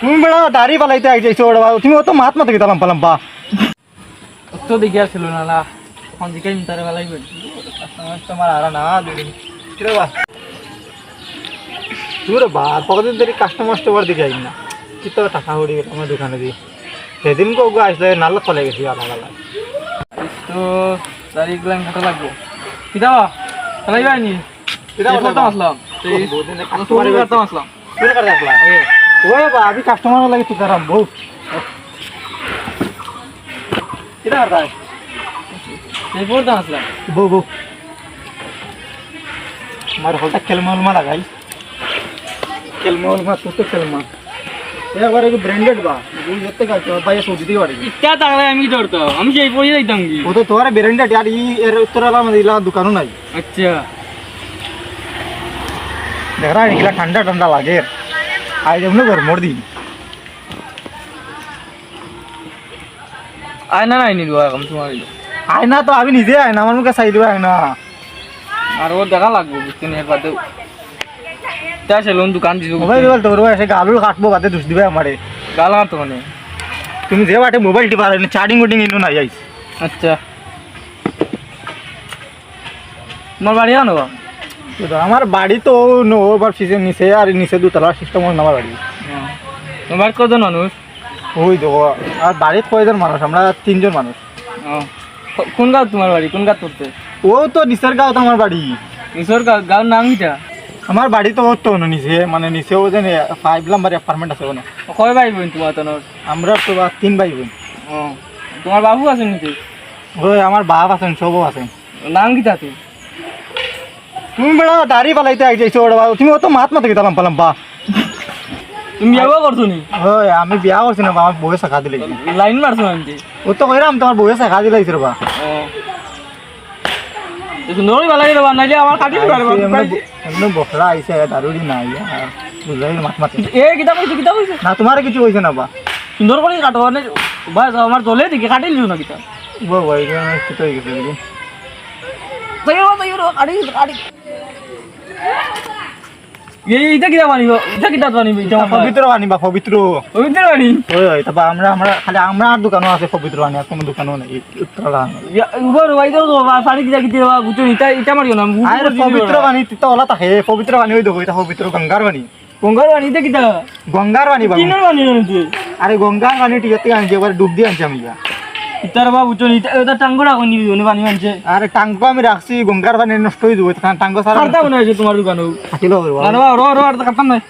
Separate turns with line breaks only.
তুমি বেড়া দাড়ি পালাইতে আই যাইছো ওরা তুমি অত মাত মাতে গেতাম পালাম্পা
তো দেখে আসছিল না না এখন দিকে তারে বেলাই বলছি
কাস্টমার আর না দিন কিরে বা তুই রে বা কতদিন ধরে কাস্টমার দিকে আই না কি তো টাকা উড়ি গেল আমার দোকানে দিয়ে সেদিন কো আসলে নালা চলে গেছি আলাদা
তো তারিখ লাইন কত লাগবে কিটা চালাই যায়নি
কিটা
কত আসলাম এই
কাস্টমার
কত আসলাম
কিরে করে আসলা ওই বা আমি কাস্টমার লাগে তুই কারাম বউ কিটা করতা
এই পড়তে আসলাম
বউ বউ আমার হলটা কেলমা লাগাই কেলমা তো কেলমা একবারে ব্র্যান্ডেড বা বুঝ যেতে কাছে ভাই সৌদি দিয়ে বাড়ি
ইটা তাহলে আমি ধরতো আমি সেই পড়ে যাইতাম কি
ও তো তোরা ব্র্যান্ডেড আর ই এর উত্তরালা আমাদের ইলা দোকানও নাই
আচ্ছা
দেখরা এগুলা ঠান্ডা ঠান্ডা লাগে আই যেমন গরমর দিন
আয়না নাই নিল এখন তোমার
আয়না তো আমি নিজে আয়না আমার মুখে চাই দিব আয়না
আর ও দেখা লাগবে বুঝতে নেই বাদে তা সেলুন দোকান দিছো
মোবাইল তোর এসে গালুল কাটবো বাদে দোষ দিবে আমারে
গাল আর তো মানে
তুমি যে বাটে মোবাইল টিপার চার্জিং উটিং ইনু নাই আইস
আচ্ছা তোমার বাড়ি আনো
আমার বাড়ি তো নো ওভার সিজন নিচে আর নিচে দুতলা সিস্টেম আমার বাড়ি
তোমার বাড়ি কজন মানুষ
ওই দেখো আর বাড়িতে কয়জন মানুষ আমরা 3 জন মানুষ
কোন গাঁও তোমার বাড়ি কোন গাঁও করতে
ও তো নিচের গাঁও তো আমার বাড়ি
নিচর গাঁওর নাম কিটা
আমার বাড়ি তো তো নিচে মানে নিচেও যে 5 নাম্বার অ্যাপার্টমেন্ট আছে ওখানে
কয় ভাই বোন তোমার তোর
আমরা তো 3 ভাই বোন
তোমার বাবু আছে নিচে
ওই আমার বাপ আছেন সবও আছেন
নাম কিটা তুই
তুমি বেড়া দাড়ি পালাইতে আই যাইছো ওরা তুমি অত মাত মাতে গেতাম পালাম্পা
তুমি বিয়া করছো নি
ওই আমি বিয়া করছি না আমার বউয়ে শাখা দিলে
লাইন মারছো আনতে
ও তো কইরাম তোমার বউয়ে শাখা দিলাইছে রে বা
সুন্দরই ভালো লাগে বানাইলে আমার কাটি
এমনি বকরা আইছে দারুড়ি নাই বুঝলাই মাত মাতে
এ কিতা কইছে
না তোমার কিছু হইছে না বা
সুন্দর করে কাটো মানে ভাই আমার চলে দিকে কাটি লিও না কিতা
বউ ভাই কি তো হয়ে গেছে
তাইও কাটি এইটা কিতা বানিব এটা
পবিত্র বানি বা পবিত্র
পবিত্র বানি
ওই তারপর আমরা খালি আমরা আর দোকানও আছে পবিত্র বানি আর কোনো দোকানও নেই উত্তরলা
উবার ভাই তো পানি কিতা কিতা বুঝছো এটা মারিও না
আরে পবিত্র বানি তো ওলা থাকে পবিত্র বানি ওই দেখো এটা পবিত্র গঙ্গার বানি
গঙ্গার বানি এটা কিতা
গঙ্গার বানি বাবু
কিনার বানি তুই
আরে গঙ্গার বানি টিকে আনছি এবার ডুব দিয়ে আনছি আমি
ইতার বাবু বুঝছো এটা টাঙ্গরা কোন নিবি বানি আনছে
আরে টাঙ্গো আমি রাখছি গঙ্গার বানি নষ্ট হয়ে যাবে টাঙ্গো সারা
কাটতা মনে হয়েছে তোমার দোকানে
থাকিল
র আর কাটতাম নাই